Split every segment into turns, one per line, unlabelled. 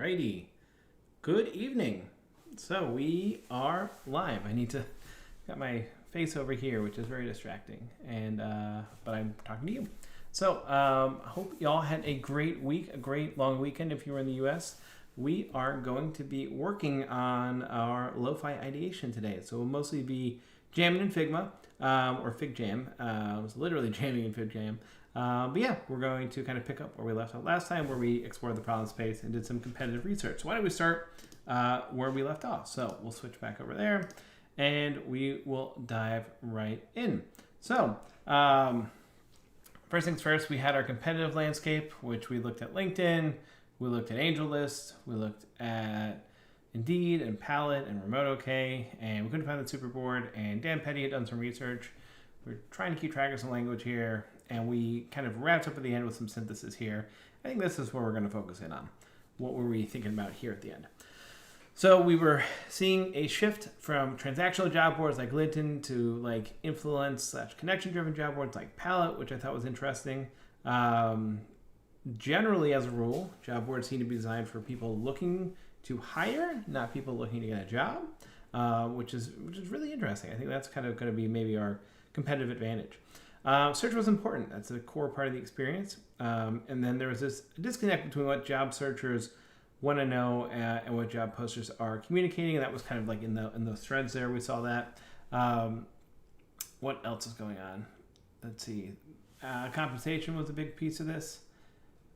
Alrighty. Good evening. So we are live. Got my face over here, which is very distracting, and but I'm talking to you. So I hope y'all had a great week, a great long weekend if you were in the U.S. We are going to be working on our Lofi Ideation today. So we'll mostly be jamming in Figma, or Fig Jam. I was literally jamming in Fig Jam. But yeah, we're going to kind of pick up where we left off last time, where we explored the problem space and did some competitive research. So why don't we start where we left off? So we'll switch back over there, and we will dive right in. So first things first, we had our competitive landscape, which we looked at LinkedIn, we looked at AngelList, we looked at Indeed and Palette and Remote OK, and we couldn't find the Superboard, and Dan Petty had done some research. We're trying to keep track of some language here, and we kind of wrapped up at the end with some synthesis here. I think this is where we're going to focus in on. What were we thinking about here at the end? So we were seeing a shift from transactional job boards like LinkedIn to like influence/connection-driven job boards like Palette, which I thought was interesting. Generally, as a rule, job boards seem to be designed for people looking to hire, not people looking to get a job, which is really interesting. I think that's kind of going to be maybe our competitive advantage. Search was important. That's a core part of the experience. And then there was this disconnect between what job searchers want to know and what job posters are communicating. And that was kind of like in those threads there. We saw that. What else is going on? Let's see. Compensation was a big piece of this.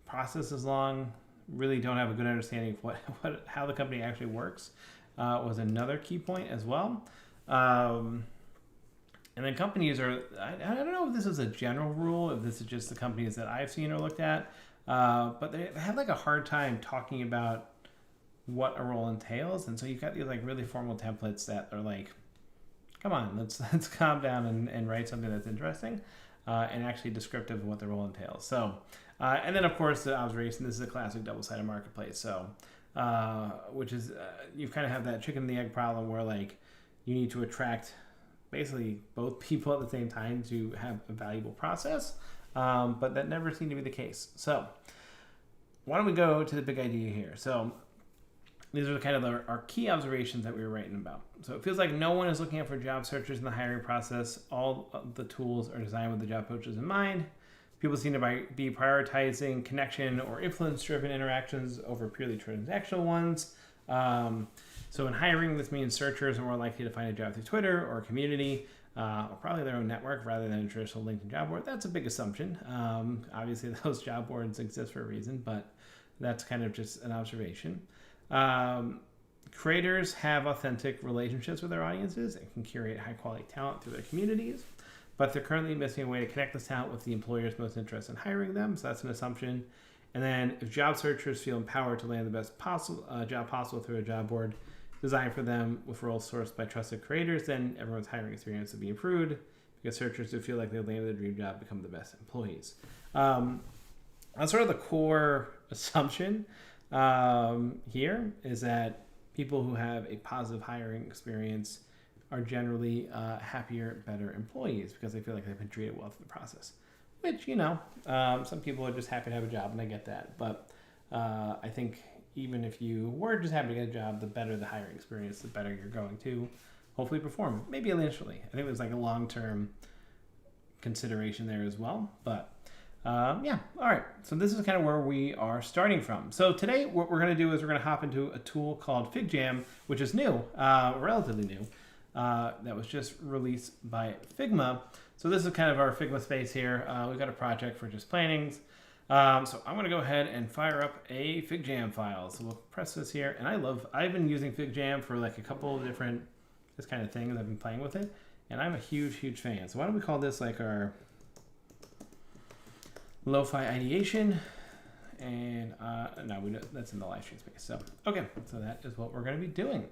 Process is long. Really don't have a good understanding of how the company actually works. Was another key point as well. And then companies are, I don't know if this is a general rule, if this is just the companies that I've seen or looked at, but they have like a hard time talking about what a role entails. And so you've got these like really formal templates that are like, come on, let's calm down and write something that's interesting and actually descriptive of what the role entails. So, and then of course the observation, this is a classic double-sided marketplace. So, which is, you kind of have that chicken and the egg problem where like you need to attract basically both people at the same time to have a valuable process, but that never seemed to be the case. So why don't we go to the big idea here? So these are kind of our key observations that we were writing about. So it feels like no one is looking out for job searchers in the hiring process. All of the tools are designed with the job posters in mind. People seem to be prioritizing connection or influence-driven interactions over purely transactional ones. So in hiring, this means searchers are more likely to find a job through Twitter or a community, or probably their own network rather than a traditional LinkedIn job board. That's a big assumption. Obviously, those job boards exist for a reason, but that's kind of just an observation. Creators have authentic relationships with their audiences and can curate high-quality talent through their communities, but they're currently missing a way to connect this talent with the employers most interested in hiring them, so that's an assumption. And then if job searchers feel empowered to land the best job possible through a job board designed for them with roles sourced by trusted creators, then everyone's hiring experience will be improved because searchers who feel like they landed their dream job become the best employees. That's sort of the core assumption here, is that people who have a positive hiring experience are generally happier, better employees because they feel like they've been treated well through the process. Which, some people are just happy to have a job, and I get that. But I think even if you were just happy to get a job, the better the hiring experience, the better you're going to hopefully perform. Maybe initially. I think there's like a long-term consideration there as well. But yeah, all right. So this is kind of where we are starting from. So today what we're going to do is we're going to hop into a tool called Fig Jam, which is new, relatively new. That was just released by Figma. So this is kind of our Figma space here. We've got a project for just plannings. So I'm going to go ahead and fire up a Fig Jam file. So we'll press this here. And I've been using Fig Jam for like a couple of different this kind of things. I've been playing with it. And I'm a huge, huge fan. So why don't we call this like our Lofi Ideation. And no, that's in the live stream space. So, okay, so that is what we're going to be doing.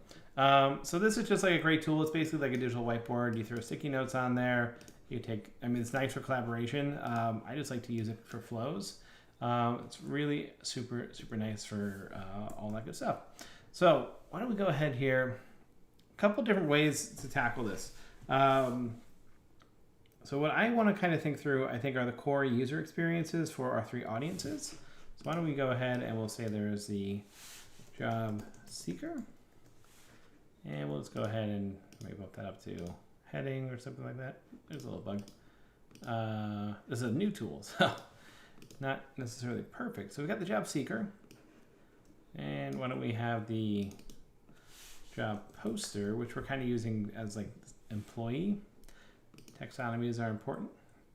So this is just like a great tool. It's basically like a digital whiteboard. You throw sticky notes on there. You take, it's nice for collaboration. I just like to use it for flows. It's really super, super nice for all that good stuff. So why don't we go ahead here? A couple different ways to tackle this. So what I want to kind of think through, I think, are the core user experiences for our three audiences. So why don't we go ahead and we'll say there's the job seeker. And we'll just go ahead and maybe bump that up to heading or something like that. There's a little bug. This is a new tool, so not necessarily perfect. So we got the job seeker. And why don't we have the job poster, which we're kind of using as like employee. Taxonomies are important.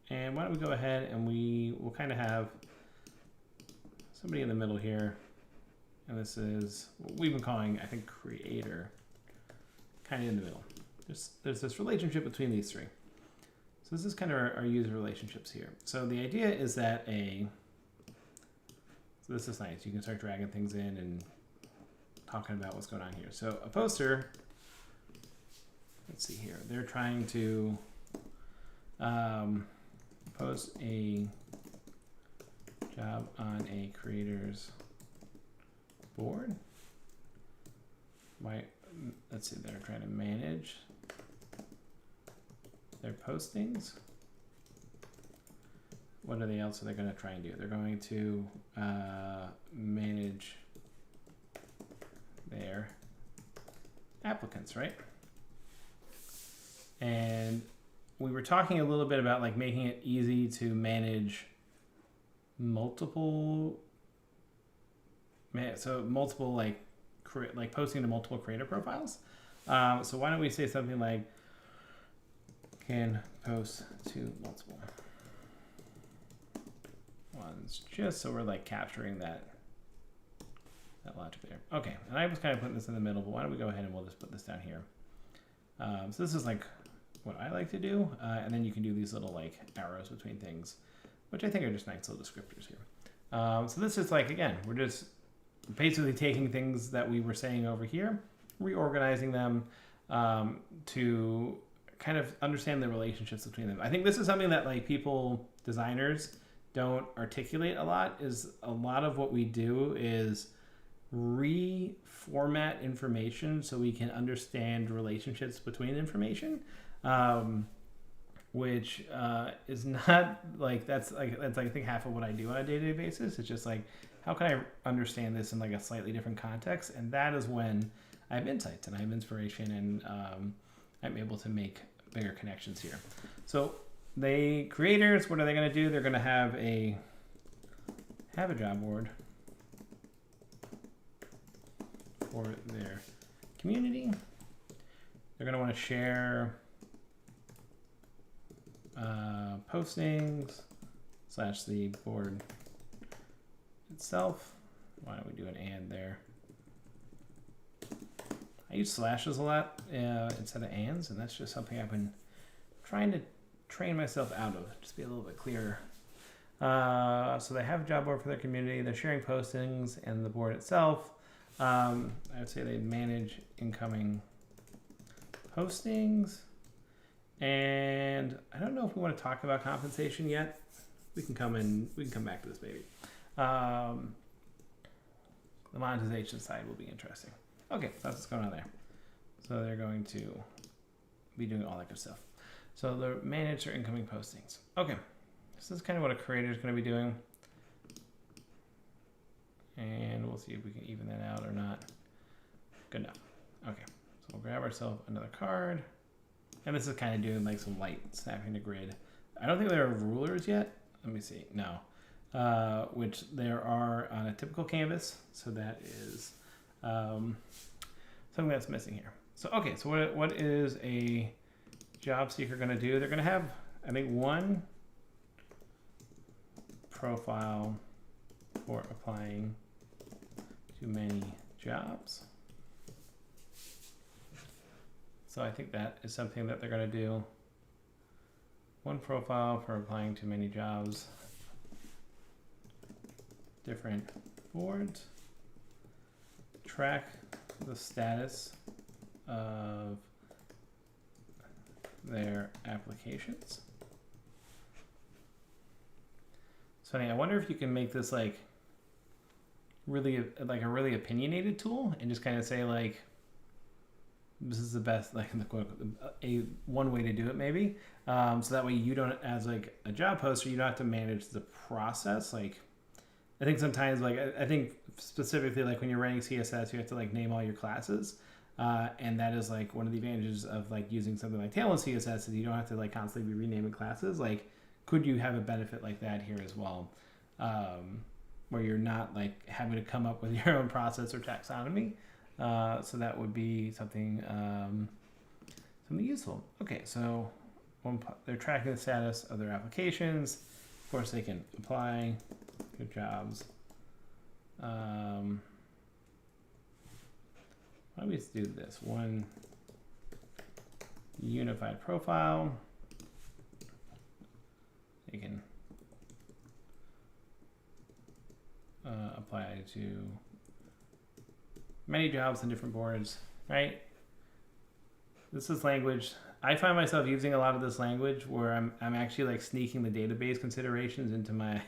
And why don't we go ahead and we will kind of have somebody in the middle here. And this is what we've been calling, I think, creator. Kind of in the middle. There's this relationship between these three. So this is kind of our user relationships here. So the idea is that so this is nice. You can start dragging things in and talking about what's going on here. So a poster, let's see here. They're trying to post a job on a creator's board. Let's see, they're trying to manage their postings. What else are they going to try and do? They're going to manage their applicants, right? And we were talking a little bit about like making it easy to manage multiple like posting to multiple creator profiles. So why don't we say something like can post to multiple ones, just so we're like capturing that logic there. Okay, and I was kind of putting this in the middle, but why don't we go ahead and we'll just put this down here. So this is like what I like to do, and then you can do these little like arrows between things, which I think are just nice little descriptors here. So this is like, again, we're just basically taking things that we were saying over here, reorganizing them to kind of understand the relationships between them. I think this is something that like designers don't articulate a lot, is a lot of what we do is reformat information so we can understand relationships between information, which is not like, that's like I think half of what I do on a day-to-day basis. It's just like, how can I understand this in like a slightly different context? And that is when I have insights and I have inspiration, and I'm able to make bigger connections here. So the creators, what are they going to do? They're going to have a job board for their community. They're going to want to share postings / the board itself. Why don't we do an and there? I use slashes a lot instead of ands, and that's just something I've been trying to train myself out of, just be a little bit clearer. So they have a job board for their community. They're sharing postings and the board itself. I would say they manage incoming postings. And I don't know if we want to talk about compensation yet. We can come back to this maybe. The monetization side will be interesting. Okay, so that's what's going on there. So they're going to be doing all that good stuff. So they manage their incoming postings. Okay, so this is kind of what a creator is going to be doing. And we'll see if we can even that out or not. Good enough. Okay, so we'll grab ourselves another card. And this is kind of doing like some light snapping the grid. I don't think there are rulers yet. Let me see. No. Which there are on a typical canvas. So that is something that's missing here. So, okay, so what is a job seeker going to do? They're going to have, I think, one profile for applying to many jobs. So I think that is something that they're going to do. One profile for applying to many jobs. Different boards. Track the status of their applications. So I wonder if you can make this like really like a really opinionated tool and just kind of say like, this is the best, like the quote, one way to do it maybe. So that way you don't, as like a job poster, you don't have to manage the process. Like I think sometimes like I think specifically like when you're writing CSS, you have to like name all your classes. And that is like one of the advantages of like using something like Tailwind CSS is you don't have to like constantly be renaming classes. Like, could you have a benefit like that here as well, where you're not like having to come up with your own process or taxonomy? So that would be something something useful. Okay, so they're tracking the status of their applications. Of course, they can apply. Good jobs. Why don't we just do this? One unified profile. You can apply to many jobs on different boards, right? This is language. I find myself using a lot of this language where I'm actually like sneaking the database considerations into my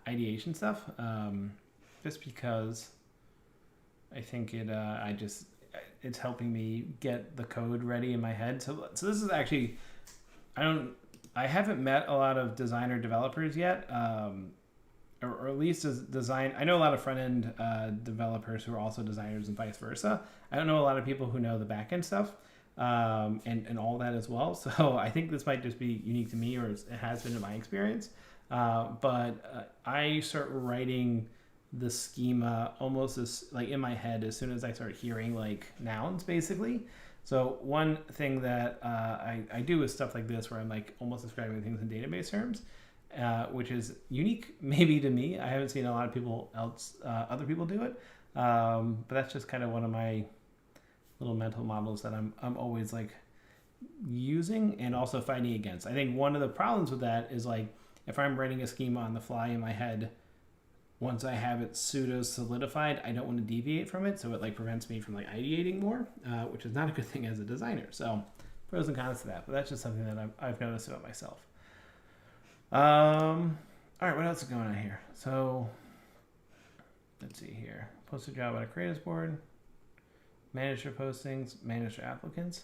ideation stuff, just because I think it's helping me get the code ready in my head. So this is actually, I haven't met a lot of designer developers yet, or at least as design. I know a lot of front end developers who are also designers and vice versa. I don't know a lot of people who know the back end stuff, and all that as well. So I think this might just be unique to me, or it has been in my experience. But I start writing the schema almost as like in my head as soon as I start hearing like nouns, basically. So one thing that I do is stuff like this where I'm like almost describing things in database terms, which is unique maybe to me. I haven't seen a lot of people other people do it, but that's just kind of one of my little mental models that I'm always like using and also fighting against. I think one of the problems with that is like if I'm writing a schema on the fly in my head, once I have it pseudo solidified, I don't want to deviate from it, so it like prevents me from like ideating more, which is not a good thing as a designer. So pros and cons to that, but that's just something that I've noticed about myself. All right, what else is going on here? So let's see here. Post a job on a creators board, manage your postings, manage your applicants.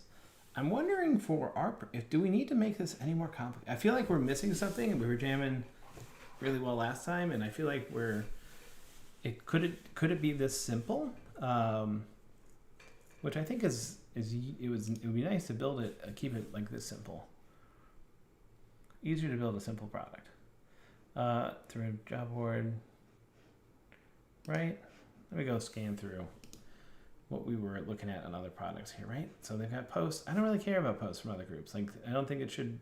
I'm wondering do we need to make this any more complicated? I feel like we're missing something, and we were jamming really well last time, and I feel like could it be this simple? Which I think it would be nice to build it, keep it like this simple. Easier to build a simple product through a job board, right? Let me go scan through what we were looking at on other products here, right? So they've got posts. I don't really care about posts from other groups. Like, I don't think it should.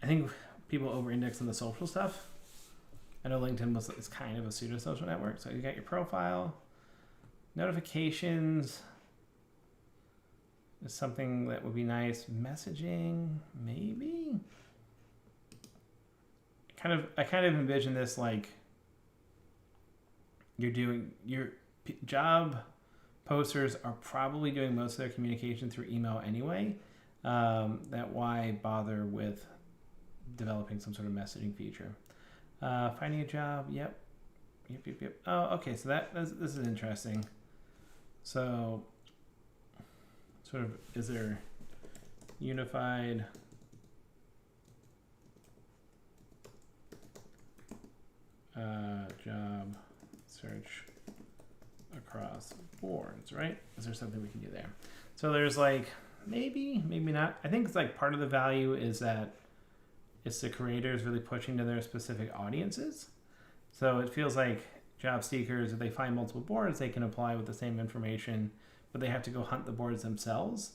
I think people over-index on the social stuff. I know LinkedIn is kind of a pseudo-social network. So you got your profile, notifications is something that would be nice. Messaging, maybe. I kind of envision this like your job posters are probably doing most of their communication through email anyway. That why bother with developing some sort of messaging feature? Finding a job. Yep. Oh, okay. So this is interesting. So, sort of, is there unified job search across boards, right? Is there something we can do there? So there's like, maybe not. I think it's like part of the value is that it's the creators really pushing to their specific audiences. So it feels like job seekers, if they find multiple boards, they can apply with the same information, but they have to go hunt the boards themselves,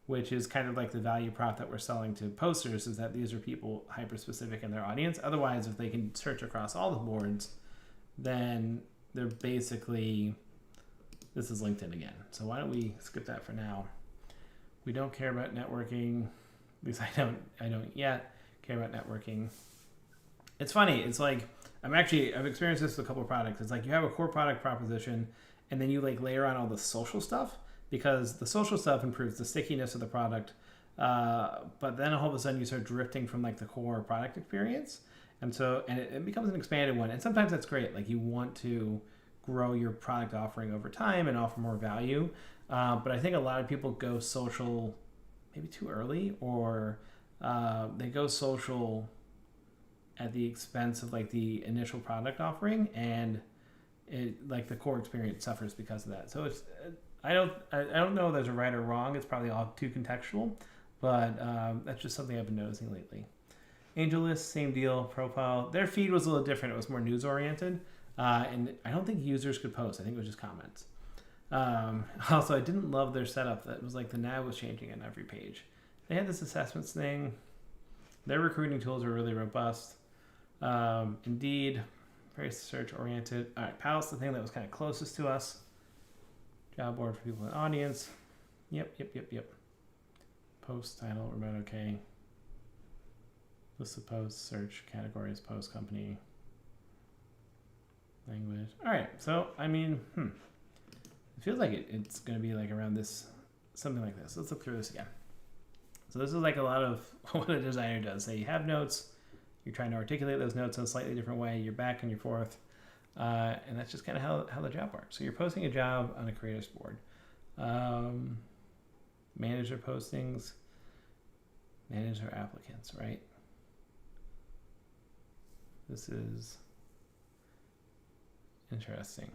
which is kind of like the value prop that we're selling to posters, is that these are people hyper-specific in their audience. Otherwise, if they can search across all the boards, then they're basically, this is LinkedIn again. So why don't we skip that for now? We don't care about networking. At least I don't yet care about networking. It's funny. It's like, I've experienced this with a couple of products. It's like you have a core product proposition and then you like layer on all the social stuff, because the social stuff improves the stickiness of the product. But then all of a sudden you start drifting from like the core product experience. And it becomes an expanded one. And sometimes that's great. Like you want to grow your product offering over time and offer more value. But I think a lot of people go social maybe too early, or they go social at the expense of like the initial product offering, and it like the core experience suffers because of that. So it's I don't know if there's a right or wrong. It's probably all too contextual, but that's just something I've been noticing lately. AngelList, same deal. Profile, their feed was a little different. It was more news oriented, and I don't think users could post. I think it was just comments. Also, I didn't love their setup. That was like the nav was changing on every page. They had this assessments thing. Their recruiting tools were really robust. Indeed, very search oriented. All right, Pal's the thing that was kind of closest to us. Job board for people in the audience. Yep. Post title, remote, okay. List of posts, search categories, post company, language. All right, so I mean, it feels like it's going to be like around this, something like this. Let's look through this again. So this is like a lot of what a designer does. Say you have notes, you're trying to articulate those notes in a slightly different way. You're back and you're forth, and that's just kind of how the job works. So you're posting a job on a creators board. Manage their postings, manage their applicants, right? This is interesting.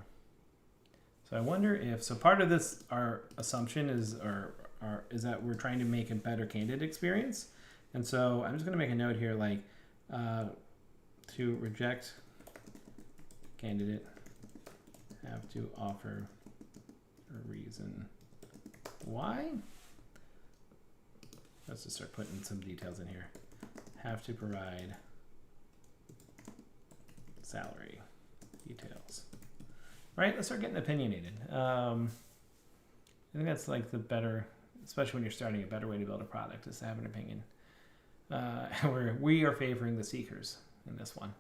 So I wonder if, so part of this, our assumption is, is that we're trying to make a better candidate experience. And so I'm just going to make a note here, like to reject candidate, have to offer a reason why. Let's just start putting some details in here. Have to provide salary details. Right, let's start getting opinionated. I think that's like the better, especially when you're starting, a better way to build a product is to have an opinion. We are favoring the seekers in this one.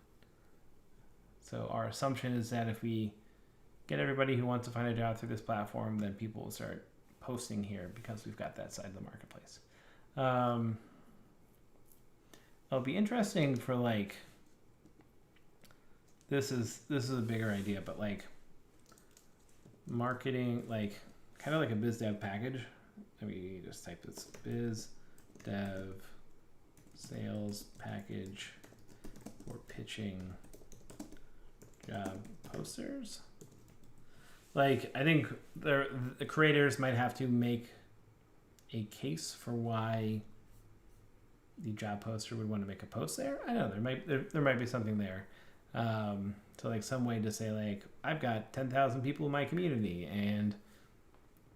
So our assumption is that if we get everybody who wants to find a job through this platform, then people will start posting here because we've got that side of the marketplace. It'll be interesting for like, this is a bigger idea, but like marketing, like kind of like a biz dev package. Let me just type this: biz dev sales package for pitching job posters. Like, I think the creators might have to make a case for why the job poster would want to make a post there. I don't know, there might be something there. So like some way to say like, I've got 10,000 people in my community and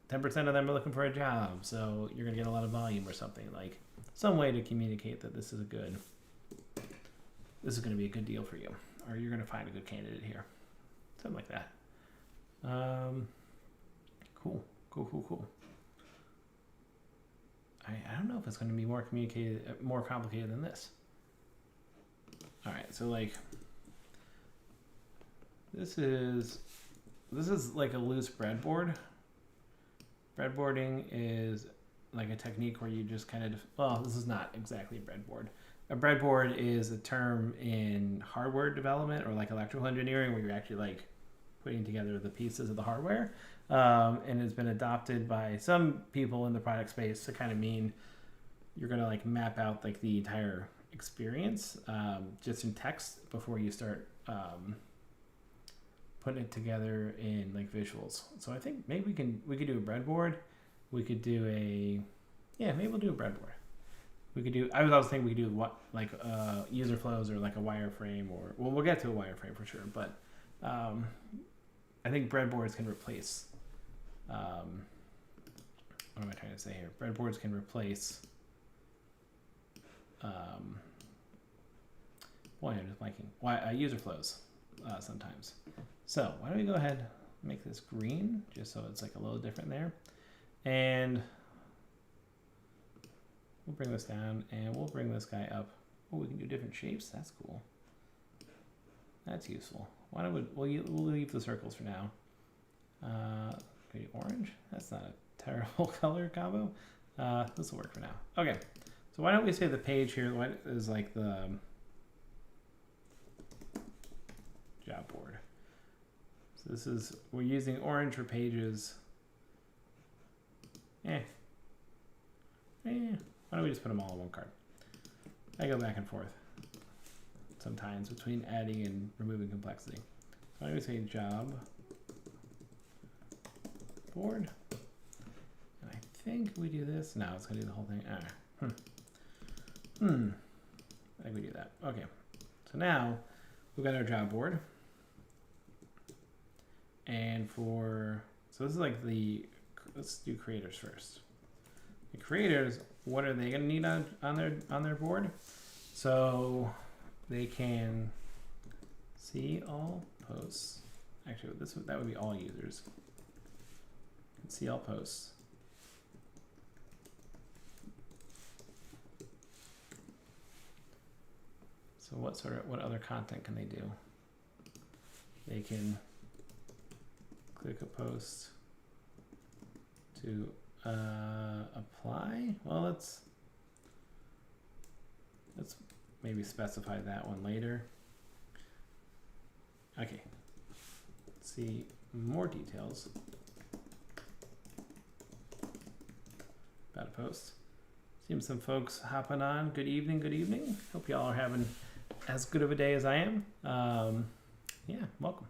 10% of them are looking for a job, so you're gonna get a lot of volume or something. Like some way to communicate that this is gonna be a good deal for you, or you're gonna find a good candidate here. Something like that. Cool. I don't know if it's going to be more complicated than this. All right, so like this is like a loose breadboard. Breadboarding is like a technique where you just kind of, well, this is not exactly a breadboard. A breadboard is a term in hardware development or like electrical engineering where you're actually like putting together the pieces of the hardware, and it's been adopted by some people in the product space to kind of mean you're going to like map out like the entire experience just in text before you start putting it together in like visuals. So I think maybe we could do a breadboard. We could do maybe we'll do a breadboard. We could do, I was always thinking we could do what, like user flows or like a wireframe, or well, we'll get to a wireframe for sure, but I think breadboards can replace, what am I trying to say here? Breadboards can replace, boy, I'm just blanking. User flows sometimes. So why don't we go ahead and make this green, just so it's like a little different there. And we'll bring this down and we'll bring this guy up. Oh, we can do different shapes. That's cool. That's useful. Why don't we'll leave the circles for now. Maybe orange. That's not a terrible color combo. This will work for now. Okay. So why don't we say the page here is like the job board. So we're using orange for pages. Why don't we just put them all on one card? I go back and forth. sometimes between adding and removing complexity. So I'm going to say job board. And I think we do this. No, it's going to do the whole thing. I think we do that. Okay. So now we've got our job board. And so this is like let's do creators first. The creators, what are they going to need on their board? So they can see all posts. Actually, that would be all users. Can see all posts. So what other content can they do? They can click a post to apply. Well, let's maybe specify that one later. Okay. Let's see more details about a post. Seems some folks hopping on. Good evening, good evening. Hope y'all are having as good of a day as I am. Yeah, welcome.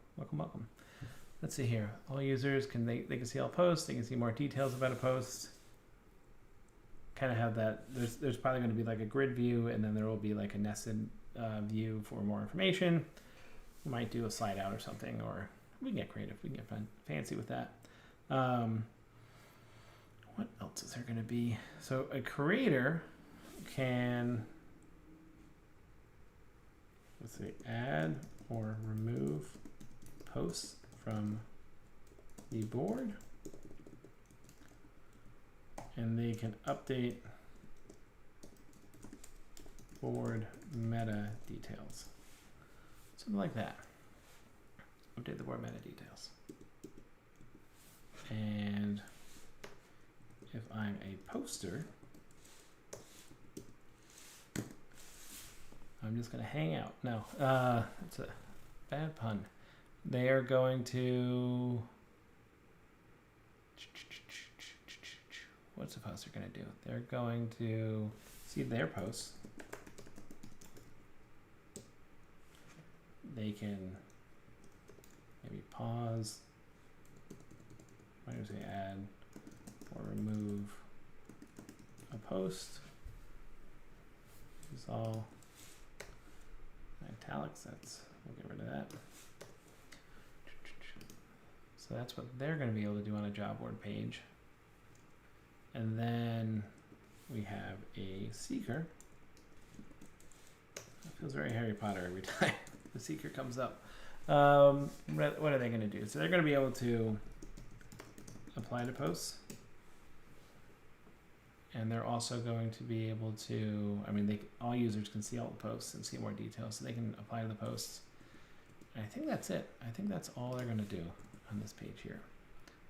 Let's see here. All users they can see all posts. They can see more details about a post. Kind of have that. There's probably going to be like a grid view, and then there will be like a nested view for more information. We might do a slide out or something, or we can get creative. We can get fancy with that. What else is there going to be? So a creator can, let's see, add or remove posts from the board, and they can update board meta details. Something like that. Update the board meta details. And if I'm a poster, I'm just going to hang out. No, that's a bad pun. They are going to... What's the poster going to do? They're going to see their posts. They can maybe pause. Might as well say add or remove a post. This is all italics. We'll get rid of that. So that's what they're going to be able to do on a job board page. And then we have a seeker. It feels very Harry Potter every time the seeker comes up. What are they going to do? So they're going to be able to apply to posts. And they're also going to be able to, all users can see all the posts and see more details, so they can apply to the posts. And I think that's it. I think that's all they're going to do on this page here.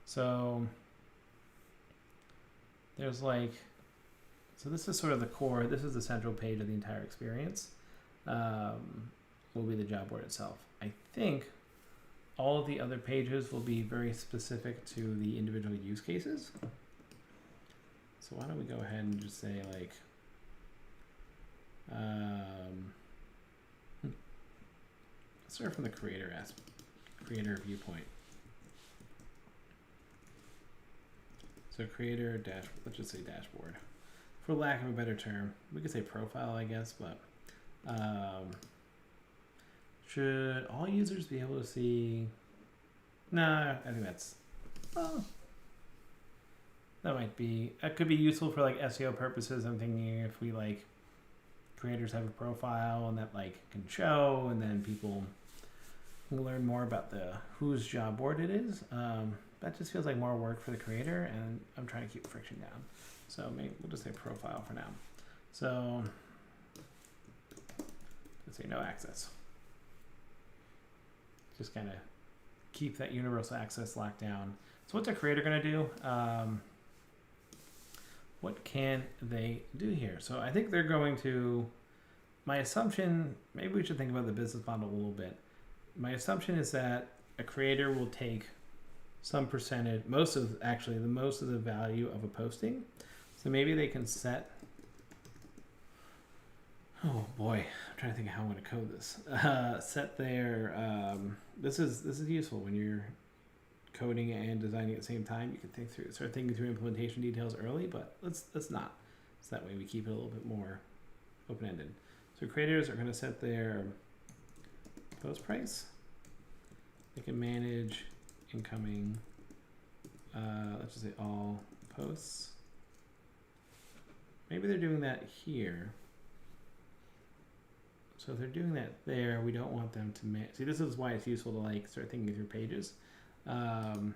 So there's so this is sort of the core. This is the central page of the entire experience. Will be the job board itself. I think all of the other pages will be very specific to the individual use cases. So why don't we go ahead and just say let's start from the creator viewpoint. So creator let's just say dashboard. For lack of a better term, we could say profile, I guess, but should all users be able to see? Nah, I think that's, that could be useful for SEO purposes. I'm thinking if we creators have a profile and that can show, and then people can learn more about whose job board it is. That just feels like more work for the creator, and I'm trying to keep friction down. So maybe we'll just say profile for now. So let's say no access. Just kind of keep that universal access locked down. So what's a creator going to do? What can they do here? So I think they're going to, my assumption, maybe we should think about the business model a little bit. My assumption is that a creator will take some percentage, most of the value of a posting. So maybe they can set, Oh boy, I'm trying to think of how I'm going to code this. Set there. This is useful when you're coding and designing at the same time. You can start thinking through implementation details early, but let's not. So that way we keep it a little bit more open-ended. So creators are going to set their post price. They can manage incoming. Let's just say all posts. Maybe they're doing that here. So if they're doing that there, we don't want them to see. This is why it's useful to like start thinking through pages. So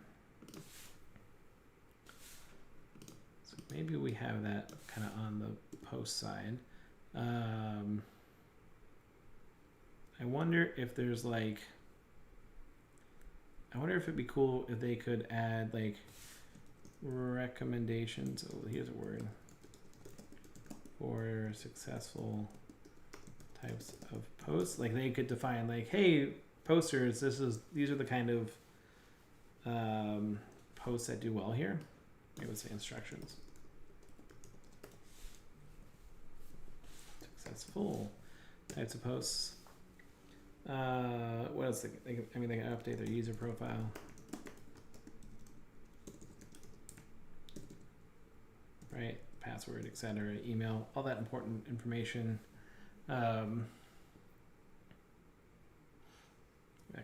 maybe we have that kind of on the post side. I wonder if there's like. I wonder if it'd be cool if they could add like recommendations. Oh, here's a word for successful types of posts. Like they could define like, hey, posters, these are the kind of posts that do well here. Maybe let's say instructions. Successful types of posts. What else? They can update their user profile. Right, password, etc., email, all that important information. That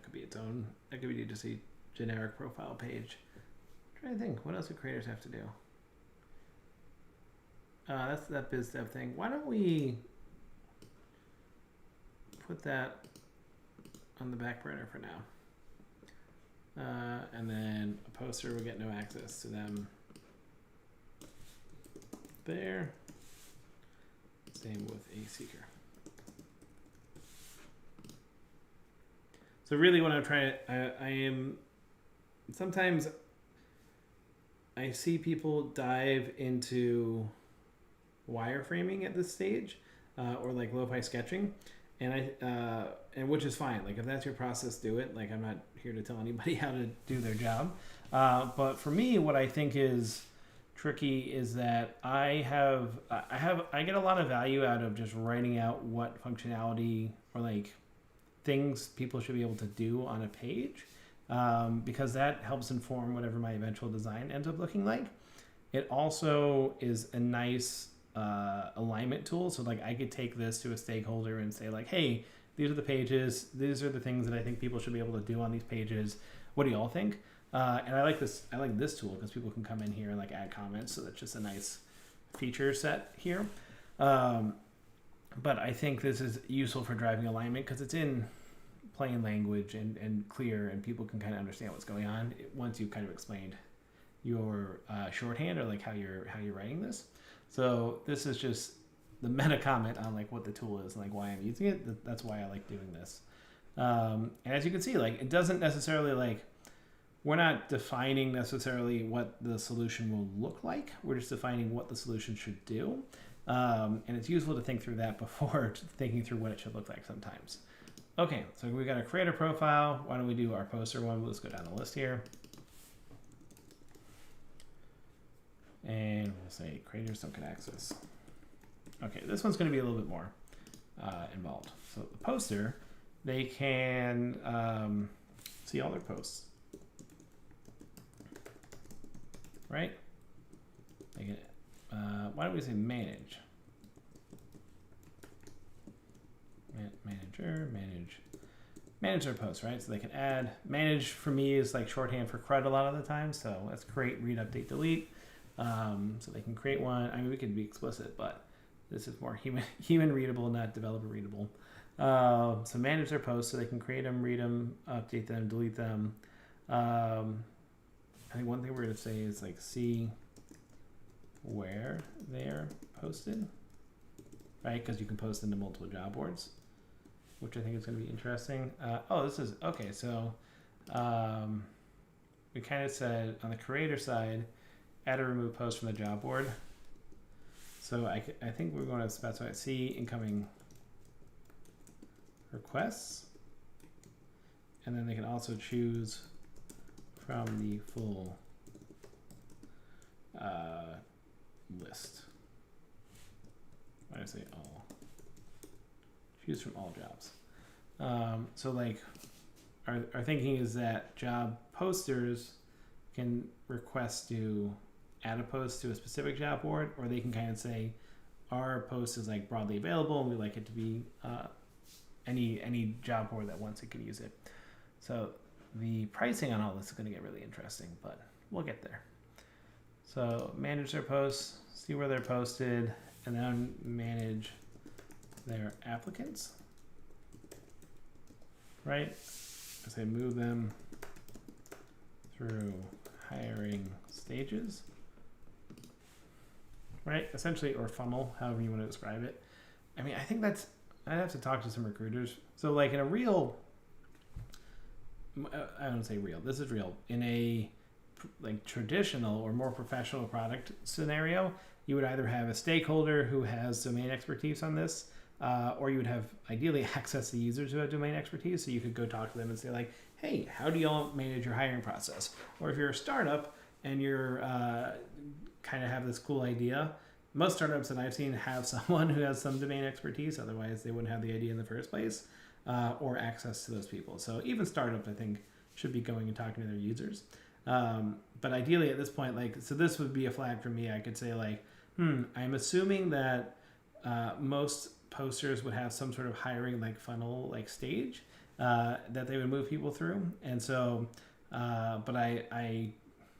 could be its own. That could be just a generic profile page. I'm trying to think, what else do creators have to do? That's that biz dev thing. Why don't we put that on the back burner for now? And then a poster will get no access to them there. Same with a seeker. So really what I'm trying to, I am, sometimes I see people dive into wireframing at this stage, or like lo-fi sketching, and and which is fine. Like if that's your process, do it. Like I'm not here to tell anybody how to do their job. But for me, what I think is tricky is that I get a lot of value out of just writing out what functionality or like things people should be able to do on a page, because that helps inform whatever my eventual design ends up looking like. It also is a nice alignment tool. So like I could take this to a stakeholder and say like, hey, these are the pages. These are the things that I think people should be able to do on these pages. What do y'all think? And I like this tool because people can come in here and like add comments. So that's just a nice feature set here. But I think this is useful for driving alignment because it's in plain language and clear, and people can kind of understand what's going on once you've kind of explained your shorthand or like how you're writing this. So this is just the meta comment on like what the tool is and like why I'm using it. That's why I like doing this. And as you can see, like it doesn't necessarily like, we're not defining necessarily what the solution will look like. We're just defining what the solution should do. And it's useful to think through that before thinking through what it should look like sometimes. Okay, so we've got a creator profile. Why don't we do our poster one? Let's go down the list here. And we'll say creators don't get access. Okay, this one's going to be a little bit more involved. So the poster, they can see all their posts. Right? They can, why don't we say manage? Manage their posts, right? So they can add, manage for me is like shorthand for CRUD a lot of the time. So let's create, read, update, delete. So they can create one. I mean, we could be explicit, but this is more human readable, not developer readable. So manage their posts so they can create them, read them, update them, delete them. I think one thing we're going to say is like see where they're posted, right? Because you can post into multiple job boards, which I think is going to be interesting. This is okay. So we kind of said on the creator side, add or remove post from the job board. So I think we're going to specify see incoming requests, and then they can also choose from the full list. Why did I say all? choose from all jobs. So like our thinking is that job posters can request to add a post to a specific job board, or they can kind of say our post is like broadly available and we like it to be any job board that wants it can use it. So the pricing on all this is going to get really interesting, but we'll get there. So manage their posts, see where they're posted, and then manage their applicants, right? As I move them through hiring stages, right? Essentially, or funnel, however you want to describe it. I mean, I think that's, I'd have to talk to some recruiters. So like in a real, I don't say real, this is real. In a like traditional or more professional product scenario, you would either have a stakeholder who has domain expertise on this, or you would have ideally access to users who have domain expertise. So you could go talk to them and say like, hey, how do y'all manage your hiring process? Or if you're a startup and you're kind of have this cool idea, most startups that I've seen have someone who has some domain expertise, otherwise they wouldn't have the idea in the first place, or access to those people. So even startups, I think, should be going and talking to their users. But ideally at this point, like, so this would be a flag for me. I could say like, I'm assuming that most posters would have some sort of hiring like funnel like stage that they would move people through. And so, but I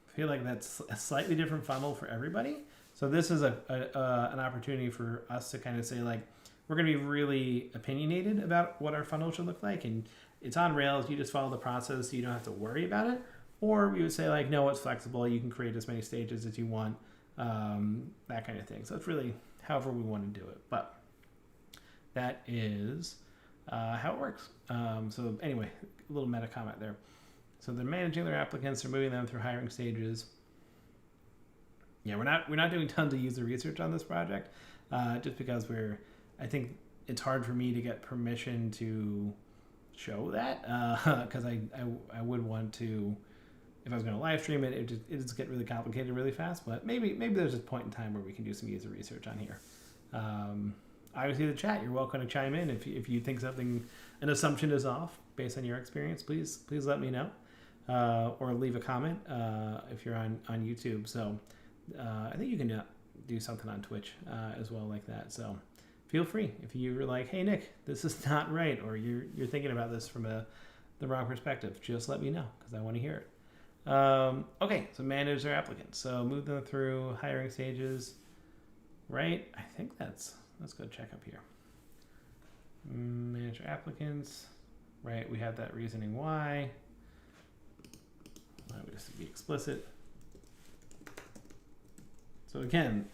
feel like that's a slightly different funnel for everybody. So this is an opportunity for us to kind of say like, we're going to be really opinionated about what our funnel should look like. And it's on Rails. You just follow the process. So you don't have to worry about it. Or we would say like, no, it's flexible. You can create as many stages as you want, that kind of thing. So it's really however we want to do it. But that is how it works. So anyway, a little meta comment there. So they're managing their applicants. They're moving them through hiring stages. Yeah, we're not doing tons of user research on this project, just because I think it's hard for me to get permission to show that, because I would want to, if I was going to live stream it, it just get really complicated really fast. But maybe there's a point in time where we can do some user research on here. Obviously, the chat, you're welcome to chime in if you think an assumption is off based on your experience. Please let me know, or leave a comment if you're on YouTube. So I think you can do something on Twitch as well like that. So feel free if you're like, hey Nick, this is not right, or you're thinking about this from the wrong perspective. Just let me know because I want to hear it. Okay, so manage their applicants. So move them through hiring stages, right? I think let's go check up here. Manage your applicants, right? We have that reasoning why. Just to be explicit. So again,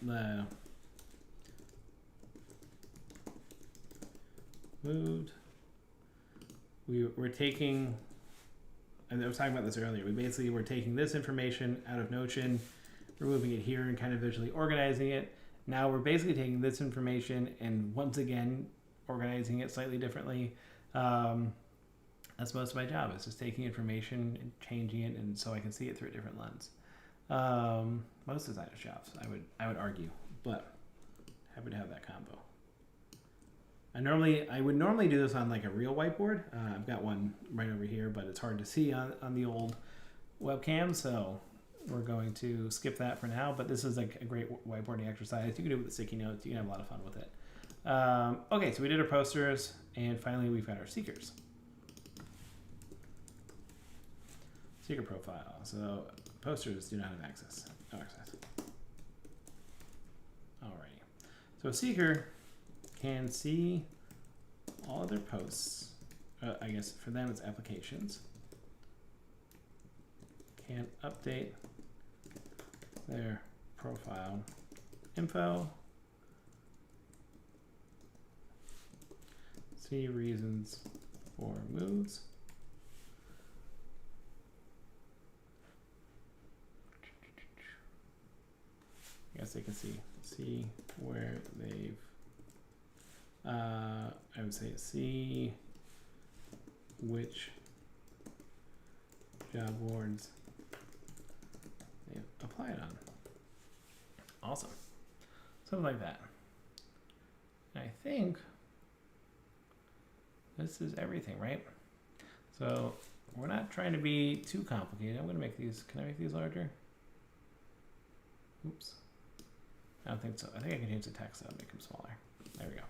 moved. We're taking, and I was talking about this earlier, we're taking this information out of Notion, we're moving it here and kind of visually organizing it. Now we're basically taking this information and once again organizing it slightly differently. That's most of my job, is just taking information and changing it, and so I can see it through a different lens. Most designer shops, I would argue, but happy to have that combo. I would normally do this on like a real whiteboard. I've got one right over here, but it's hard to see on the old webcam, so we're going to skip that for now. But this is like a great whiteboarding exercise. You can do it with sticky notes. You can have a lot of fun with it. Okay, so we did our posters, and finally we've got our seekers. Seeker profile. So posters do not have access. No access. Alrighty. So a seeker can see all of their posts. I guess for them it's applications. Can update their profile info. See reasons for moves. I guess they can see where they've, I would say see which job boards they've applied on. Awesome. Something like that. And I think This is everything, right? So we're not trying to be too complicated. I'm going to make these, can I make these larger? Oops. I don't think so. I think I can change the text though, make them smaller. There we go.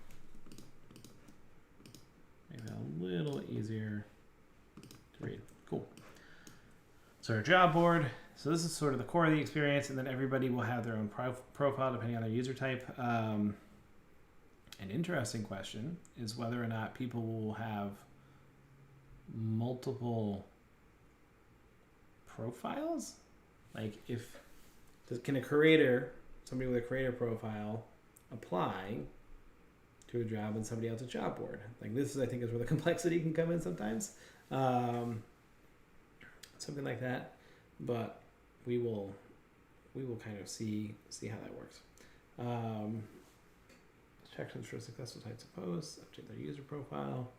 Make that a little easier to read. Cool. So our job board. So this is sort of the core of the experience, and then everybody will have their own profile depending on their user type. An interesting question is whether or not people will have multiple profiles. Like can a creator, somebody with a creator profile, apply to a job in somebody else's job board? Like this is, I think, is where the complexity can come in sometimes. Something like that, but we will kind of see how that works. Checklists for successful types of posts, update their user profile.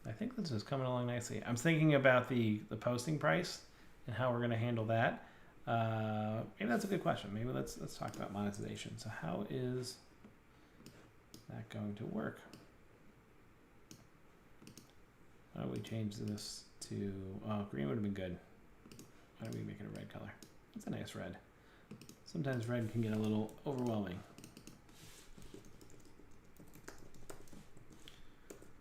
I think this is coming along nicely. I'm thinking about the posting price and how we're going to handle that. Maybe that's a good question. Maybe let's talk about monetization. So how is that going to work? Why don't we change this to, green would have been good. Why don't we make it a red color? It's a nice red. Sometimes red can get a little overwhelming.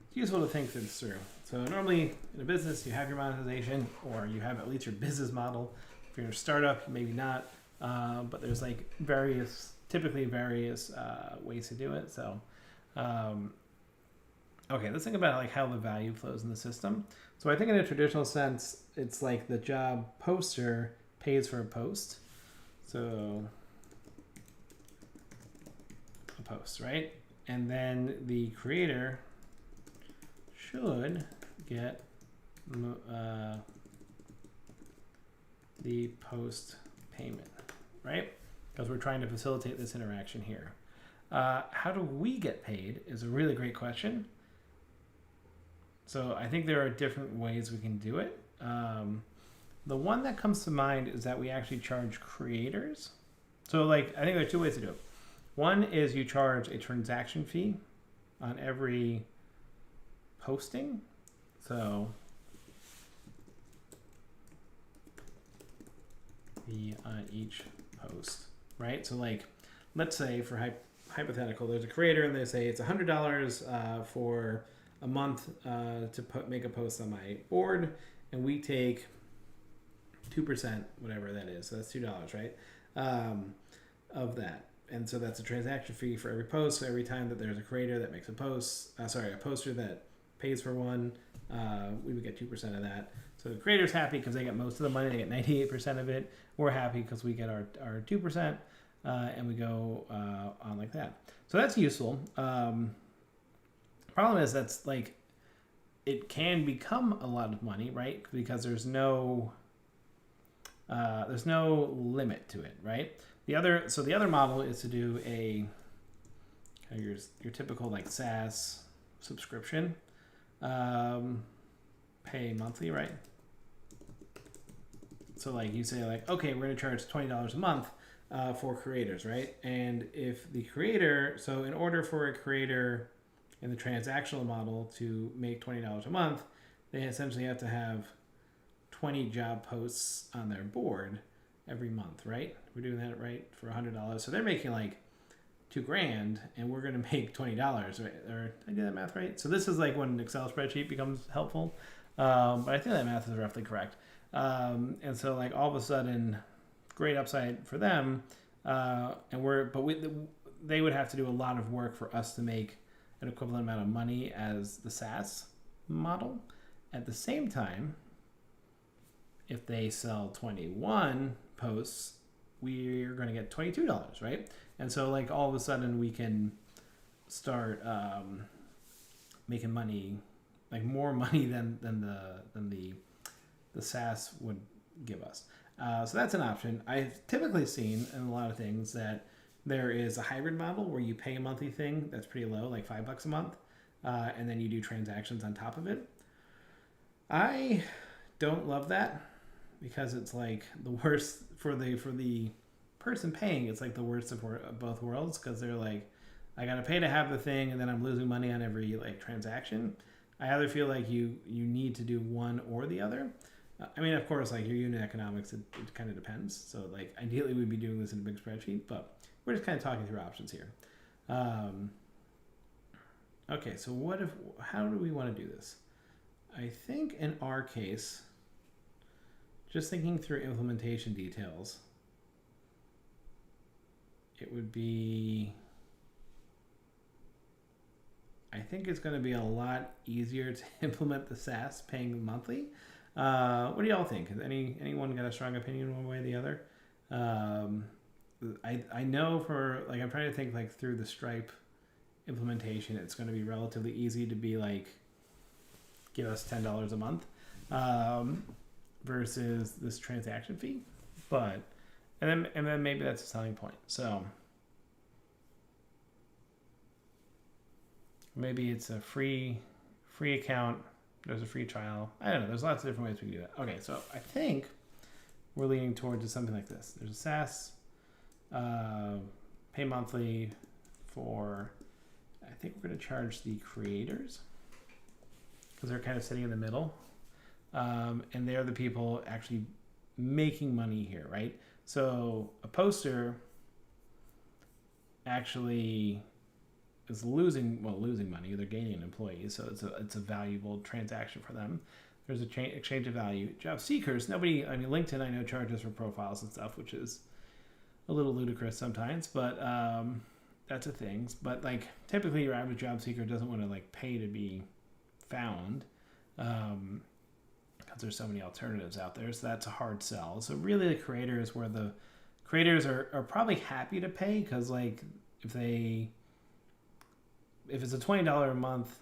It's useful to think this through. So normally in a business, you have your monetization, or you have at least your business model. If you're a startup, maybe not, but there's like typically various ways to do it. So, okay, let's think about like how the value flows in the system. So I think in a traditional sense, it's like the job poster pays for a post. So a post, right? And then the creator should get the post payment, right? Because we're trying to facilitate this interaction here. How do we get paid is a really great question. So I think there are different ways we can do it. The one that comes to mind is that we actually charge creators. So like, I think there are two ways to do it. One is you charge a transaction fee on every posting. So fee on each post, right? So like, let's say for hypothetical, there's a creator and they say it's $100 for a month to make a post on my board, and we take 2%, whatever that is. So that's $2, right? Of that. And so that's a transaction fee for every post. So every time that there's a creator that makes a post, a poster that pays for one, we would get 2% of that. So the creator's happy because they get most of the money. They get 98% of it. We're happy because we get our 2%, and we go on like that. So that's useful. Problem is that's like, it can become a lot of money, right? Because there's no limit to it, right? The other model is to do a kind of your typical like SaaS subscription, pay monthly, right? So like you say like, okay, we're gonna charge $20 a month for creators, right? And if the creator, so in order for a creator in the transactional model to make $20 a month, they essentially have to have 20 job posts on their board every month, right? We're doing that right for $100. So they're making like $2,000 and we're going to make $20, right? Or did I do that math right? So this is like when an Excel spreadsheet becomes helpful. But I think that math is roughly correct. And so like all of a sudden, great upside for them. They would have to do a lot of work for us to make an equivalent amount of money as the SaaS model. At the same time, if they sell 21 posts, we're going to get $22, right? And so like all of a sudden we can start making money, like more money than the SaaS would give us. So that's an option. I've typically seen in a lot of things that there is a hybrid model where you pay a monthly thing that's pretty low, like $5 a month, and then you do transactions on top of it. I don't love that because it's like the worst for the person paying. It's like the worst of both worlds because they're like, I gotta pay to have the thing, and then I'm losing money on every like transaction. I either feel like you need to do one or the other. I mean, of course, like your unit economics, it kind of depends. So like ideally we'd be doing this in a big spreadsheet, but we're just kind of talking through options here. Okay, so how do we want to do this? I think in our case, just thinking through implementation details, it would be, I think it's going to be a lot easier to implement the SaaS paying monthly. What do y'all think? Has anyone got a strong opinion one way or the other? I know for, like, I'm trying to think like through the Stripe implementation, it's going to be relatively easy to be like, give us $10 a month versus this transaction fee. But, and then maybe that's a selling point. So maybe it's a free account. There's a free trial. I don't know. There's lots of different ways we can do that. Okay, so I think we're leaning towards something like this. There's a SaaS, pay monthly for, I think we're going to charge the creators because they're kind of sitting in the middle. And they're the people actually making money here, right? So a poster actually is losing money. They're gaining employees, so it's a valuable transaction for them. There's a exchange of value. Job seekers, LinkedIn I know charges for profiles and stuff, which is a little ludicrous sometimes, but that's a thing. But like typically your average job seeker doesn't want to like pay to be found because there's so many alternatives out there, so that's a hard sell. So really the creators, where the creators are probably happy to pay because like if it's a $20 a month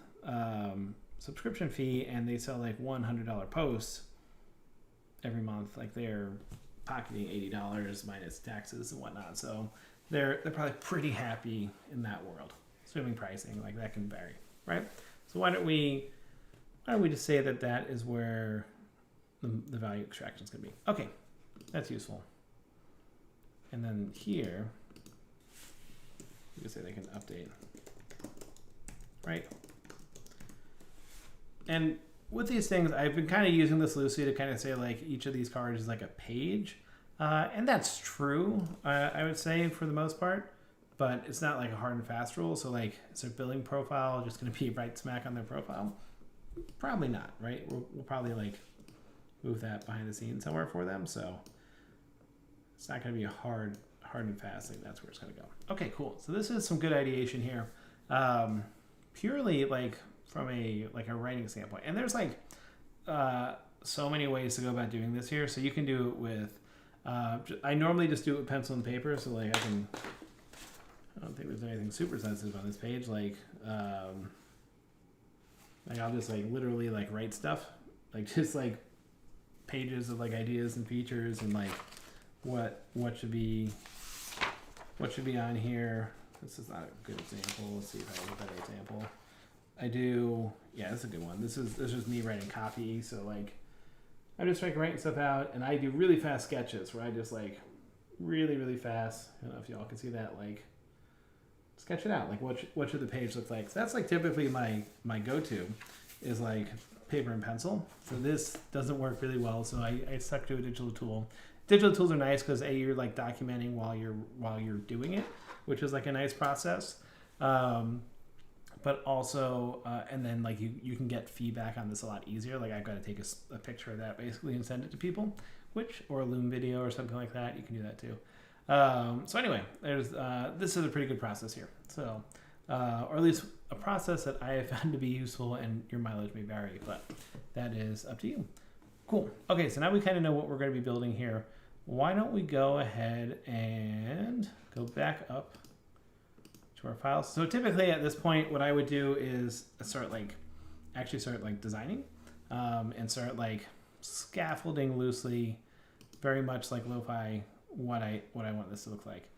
subscription fee and they sell like $100 posts every month, like they're pocketing $80 minus taxes and whatnot. So they're probably pretty happy in that world. Assuming pricing, like that can vary, right? So why don't we just say that is where the value extraction is going to be. Okay, that's useful. And then here, you can say they can update. Right. And with these things, I've been kind of using this loosely to kind of say like each of these cards is like a page. And that's true, I would say, for the most part. But it's not like a hard and fast rule. So like, is their billing profile just going to be right smack on their profile? Probably not, right? We'll probably like move that behind the scenes somewhere for them. So it's not going to be a hard and fast thing. That's where it's going to go. Okay, cool. So this is some good ideation here. Purely like from a writing standpoint, and there's like so many ways to go about doing this here. So you can do it with I normally just do it with pencil and paper, so like I don't think there's anything super sensitive on this page. Like I'll just like literally like write stuff, like just like pages of like ideas and features and like what should be on here. This is not a good example. Let's see if I have a better example. I do, yeah, that's a good one. This is me writing copy. So like, I'm just like writing stuff out, and I do really fast sketches where I just like really, really fast. I don't know if y'all can see that. Like, sketch it out. Like, what should the page look like? So that's like typically my go-to is like paper and pencil. So this doesn't work really well. So I stuck to a digital tool. Digital tools are nice because you're like documenting while you're doing it, which is like a nice process. But also, and then like you can get feedback on this a lot easier. Like I've got to take a picture of that basically and send it to people, or a Loom video or something like that. You can do that too. So anyway, this is a pretty good process here. So, or at least a process that I have found to be useful, and your mileage may vary, but that is up to you. Cool. Okay, so now we kind of know what we're going to be building here. Why don't we go ahead and go back up to our files. So typically at this point, what I would do is start designing and start like scaffolding loosely, very much like Lofi, what I want this to look like.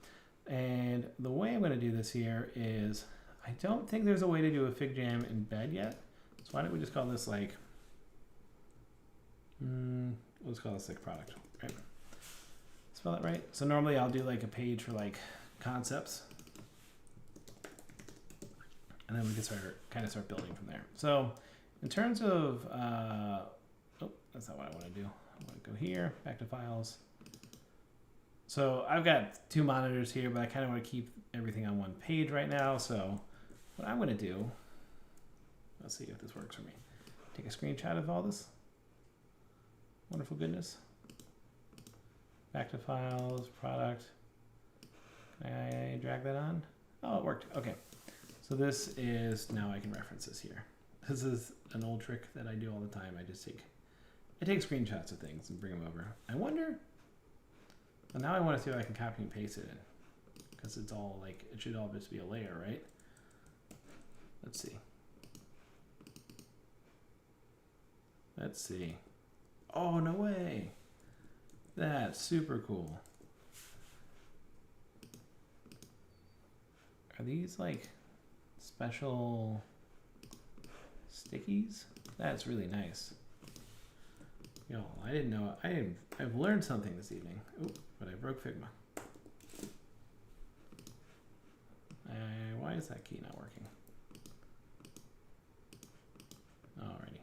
And the way I'm going to do this here is, I don't think there's a way to do a FigJam embed yet. So why don't we just call this like Let's call this like product, right? Spell that right. So normally I'll do like a page for like concepts, and then we can start building from there. So in terms of, oh, that's not what I want to do. I want to go here, back to files. So I've got 2 monitors here, but I kind of want to keep everything on one page right now. So what I'm going to do, let's see if this works for me. Take a screenshot of all this wonderful goodness. Back to files, product. Can I drag that on? Oh, it worked. Okay. So this is, now I can reference this here. This is an old trick that I do all the time. I take screenshots of things and bring them over. I wonder, well, now I want to see if I can copy and paste it in, because it's all like, it should all just be a layer, right? Let's see. Let's see. Oh, no way. That's super cool. Are these like special stickies? That's really nice. Yo, I didn't know. I've learned something this evening. Oh, but I broke Figma. Why is that key not working? Alrighty.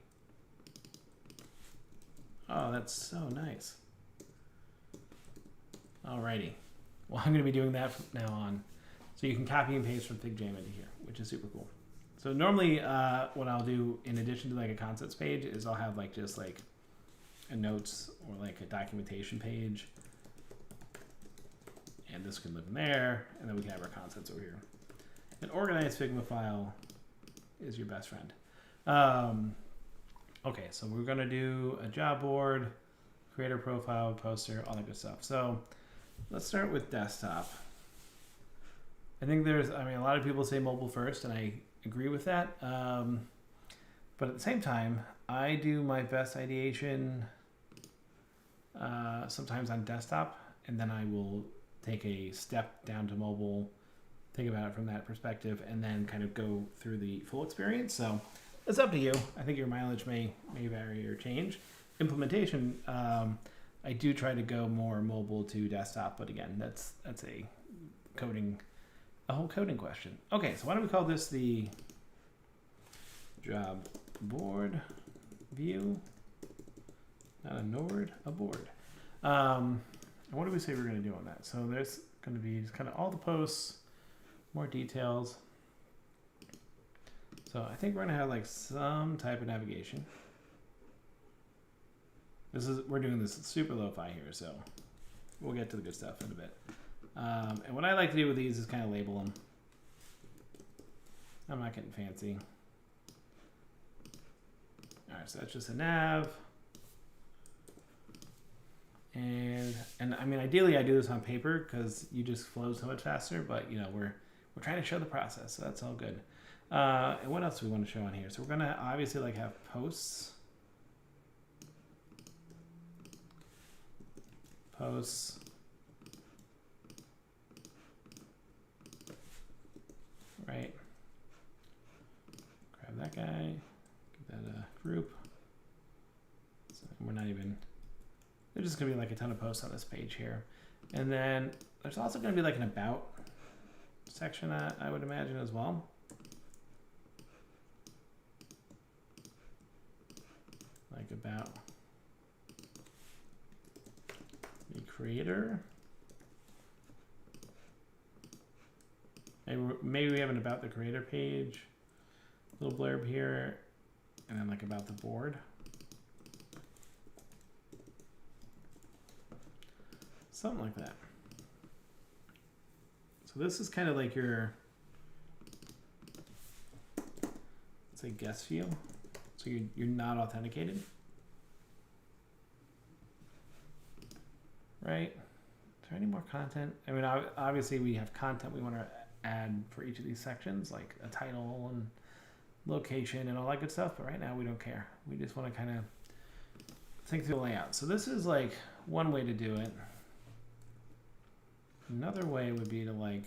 Oh, that's so nice. Alrighty. Well, I'm going to be doing that from now on. So you can copy and paste from FigJam into here, which is super cool. So normally what I'll do in addition to like a concepts page is I'll have like just like a notes or like a documentation page. And this can live in there. And then we can have our concepts over here. An organized Figma file is your best friend. Okay, so we're going to do a job board, creator profile, poster, all that good stuff. So let's start with desktop. I think a lot of people say mobile first, and I agree with that. But at the same time, I do my best ideation sometimes on desktop, and then I will take a step down to mobile, think about it from that perspective, and then kind of go through the full experience. So it's up to you. I think your mileage may vary or change. Implementation, I do try to go more mobile to desktop, but again, that's a whole coding question. Okay, so why don't we call this the job board view? Not a node, a board. And what do we say we're going to do on that? So there's going to be just kind of all the posts, more details. So I think we're going to have like some type of navigation. We're doing this super lo-fi here, so we'll get to the good stuff in a bit. And what I like to do with these is kind of label them. I'm not getting fancy. All right, so that's just a nav. And I mean, ideally I do this on paper because you just flow so much faster, but you know, we're trying to show the process, so that's all good. And what else do we want to show on here? So we're gonna obviously like have posts. Right. Grab that guy, give that a group. So we're not even, there's just gonna be like a ton of posts on this page here. And then there's also gonna be like an about section I would imagine as well. Like about the creator. Maybe we have an about the creator page, little blurb here, and then like about the board. Something like that. So this is kind of like your, let's say, guest view. So you're not authenticated, right? Is there any more content? I mean, obviously we have content we want to add for each of these sections, like a title and location and all that good stuff. But right now we don't care. We just want to kind of think through the layout. So this is like one way to do it. Another way would be to like,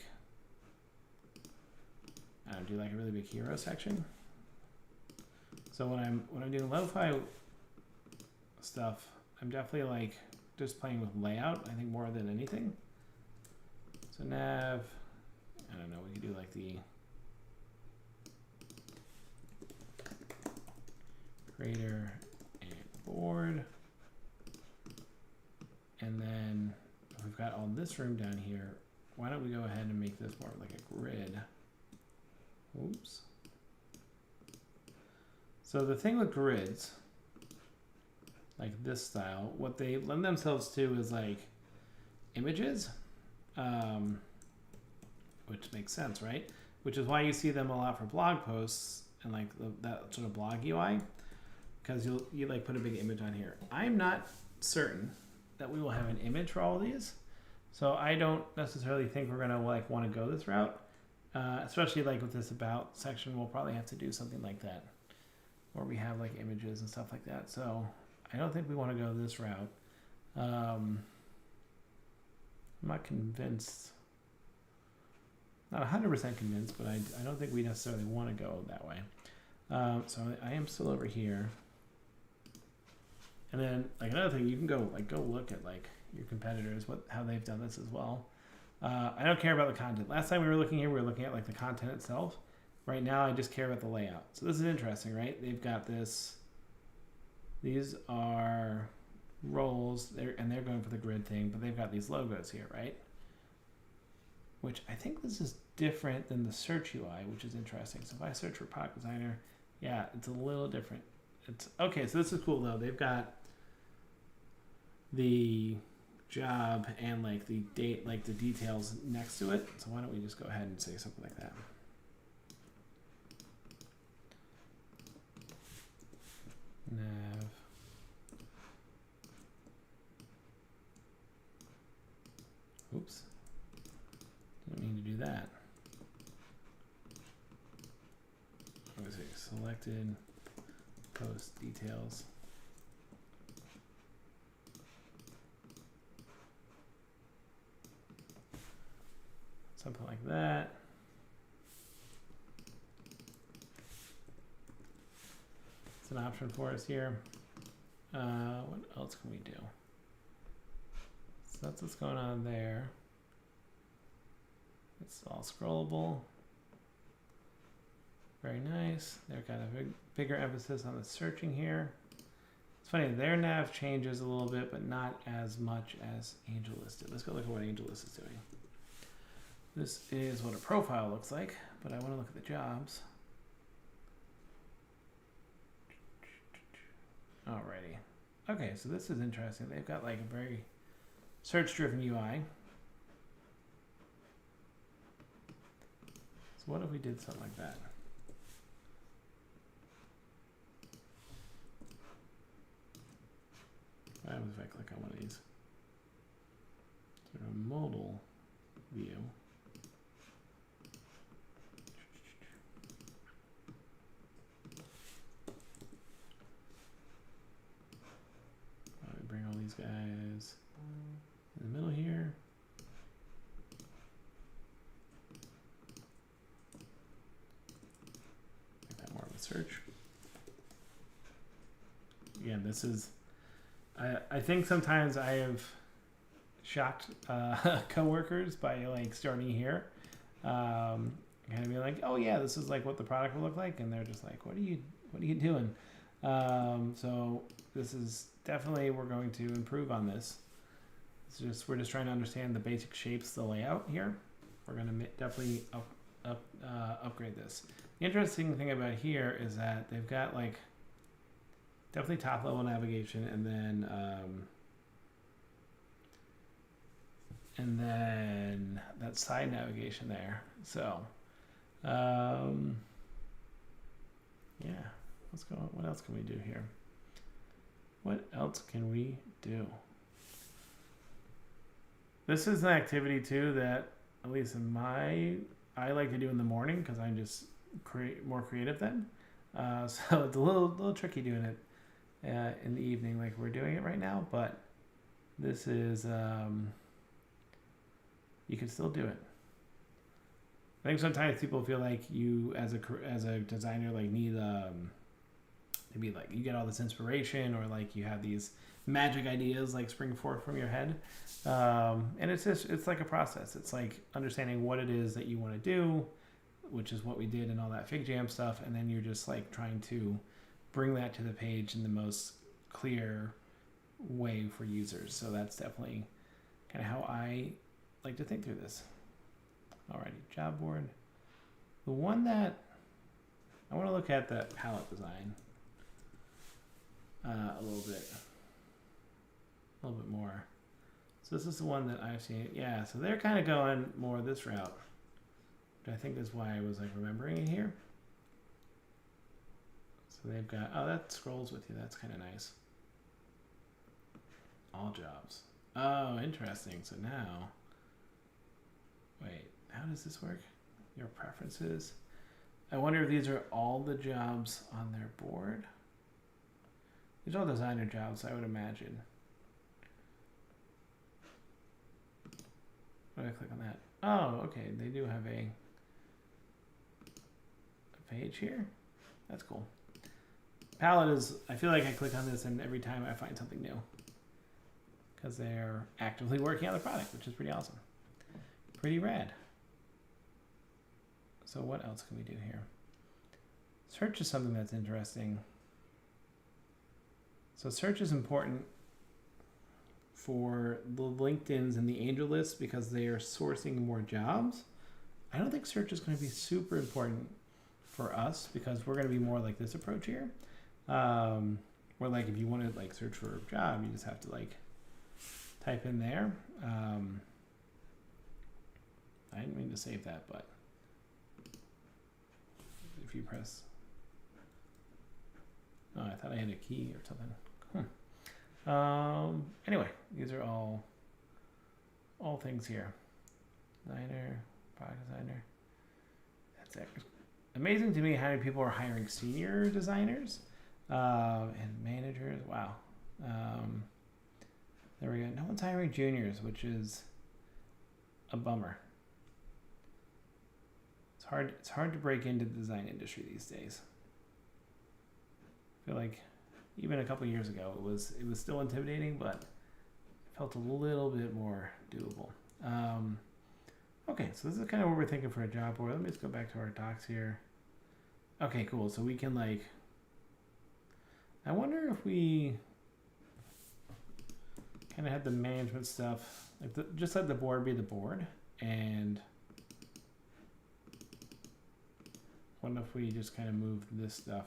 I don't know, do like a really big hero section. So when I'm doing lo-fi, stuff, I'm definitely like just playing with layout, I think, more than anything. So nav, I don't know, we could do like the creator and board. And then if we've got all this room down here, why don't we go ahead and make this more like a grid? Oops. So the thing with grids, like this style, what they lend themselves to is like images, which makes sense, right? Which is why you see them a lot for blog posts and like that sort of blog UI, because you like put a big image on here. I'm not certain that we will have an image for all of these, so I don't necessarily think we're gonna like want to go this route, especially like with this about section. We'll probably have to do something like that, where we have like images and stuff like that. So I don't think we want to go this route. I'm not convinced, not 100% convinced, but I don't think we necessarily want to go that way. So I am still over here. And then like another thing, you can go look at like your competitors, how they've done this as well. I don't care about the content. Last time we were looking here, we were looking at like the content itself. Right now, I just care about the layout. So this is interesting, right? They've got this. These are roles, and they're going for the grid thing, but they've got these logos here, right? Which I think this is different than the search UI, which is interesting. So if I search for product designer, yeah, it's a little different. It's okay. So this is cool though. They've got the job and like the date, like the details next to it. So why don't we just go ahead and say something like that? Nav. Oops. Didn't mean to do that. What was it? Selected post details. Something like that. It's an option for us here. What else can we do? So that's what's going on there. It's all scrollable. Very nice. They've got a bigger emphasis on the searching here. It's funny, their nav changes a little bit, but not as much as AngelList did. Let's go look at what AngelList is doing. This is what a profile looks like, but I want to look at the jobs. Alrighty. Okay, so this is interesting. They've got like a very search-driven UI. So what if we did something like that? What happens if I click on one of these? Sort of mobile view. Bring all these guys in the middle here. Make that more of a search. Again, this is, I think sometimes I have shocked coworkers by like starting here. Kind of be like, oh yeah, this is like what the product will look like. And they're just like, what are you doing? So this is definitely, we're going to improve on this. We're just trying to understand the basic shapes, the layout here. We're going to definitely upgrade this. The interesting thing about here is that they've got like definitely top level navigation, and then that side navigation there. So yeah, what else can we do here? What else can we do? This is an activity too that, at least I like to do in the morning because I'm just more creative then. So it's a little tricky doing it in the evening like we're doing it right now, but this is, you can still do it. I think sometimes people feel like you as a designer like need maybe like you get all this inspiration, or like you have these magic ideas like spring forth from your head. And it's like a process. It's like understanding what it is that you want to do, which is what we did in all that Fig Jam stuff. And then you're just like trying to bring that to the page in the most clear way for users. So that's definitely kind of how I like to think through this. Alrighty, job board. The one that I want to look at, the palette design a little bit more. So this is the one that I've seen. Yeah, so they're kind of going more this route, which I think is why I was like remembering it here. So they've got, oh, that scrolls with you. That's kind of nice. All jobs. Oh, interesting. So now, wait, how does this work? Your preferences. I wonder if these are all the jobs on their board. These are all designer jobs, I would imagine. What do I click on that? Oh, okay. They do have a page here. That's cool. Palette is, I feel like I click on this and every time I find something new, because they're actively working on the product, which is pretty awesome. Pretty rad. So what else can we do here? Search is something that's interesting. So search is important for the LinkedIns and the angel lists because they are sourcing more jobs. I don't think search is going to be super important for us because we're going to be more like this approach here. Where like if you want to like search for a job, you just have to like type in there. I didn't mean to save that, but if you press, oh, I thought I had a key or something. Anyway, these are all things here. Designer, product designer. That's it. Amazing to me how many people are hiring senior designers and managers. Wow. There we go. No one's hiring juniors, which is a bummer. It's hard to break into the design industry these days. I feel like even a couple years ago it was still intimidating, but it felt a little bit more doable. Okay, so this is kind of what we're thinking for a job board. Let me just go back to our docs here. Okay, cool. So we can like, I wonder if we kind of had the management stuff, like just let the board be the board, and wonder if we just kind of move this stuff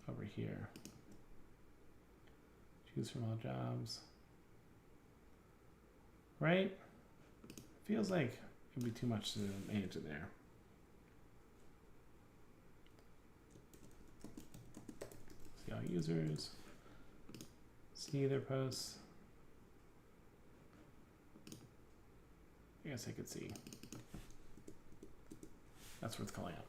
over here. Choose from all jobs. Right? Feels like it'd be too much to manage it there. See all users. See their posts. I guess I could see. That's worth calling out.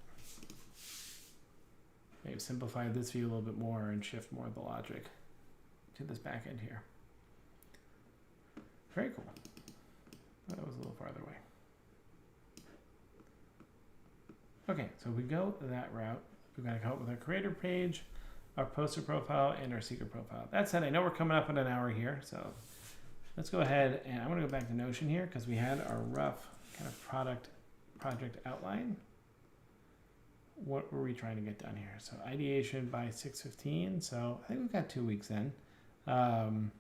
Maybe simplify this view a little bit more and shift more of the logic to this back end here. Very cool. Oh, that was a little farther away. Okay, so we go that route. We've got to come up with our creator page, our poster profile, and our seeker profile. That said, I know we're coming up in an hour here, so let's go ahead and I'm going to go back to Notion here because we had our rough kind of project outline. What were we trying to get done here? So ideation by 6:15. So I think we've got 2 weeks in. I'm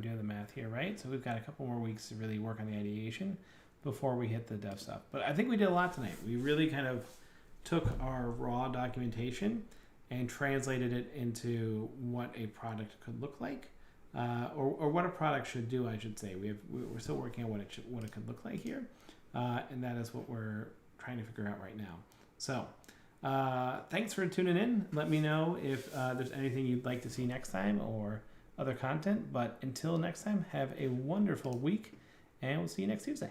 doing the math here, right? So we've got a couple more weeks to really work on the ideation before we hit the dev stuff. But I think we did a lot tonight. We really kind of took our raw documentation and translated it into what a product could look like, or what a product should do, I should say. We're still working on what it could look like here, and that is what we're trying to figure out right now. So thanks for tuning in. Let me know if there's anything you'd like to see next time or other content. But until next time, have a wonderful week, and we'll see you next Tuesday.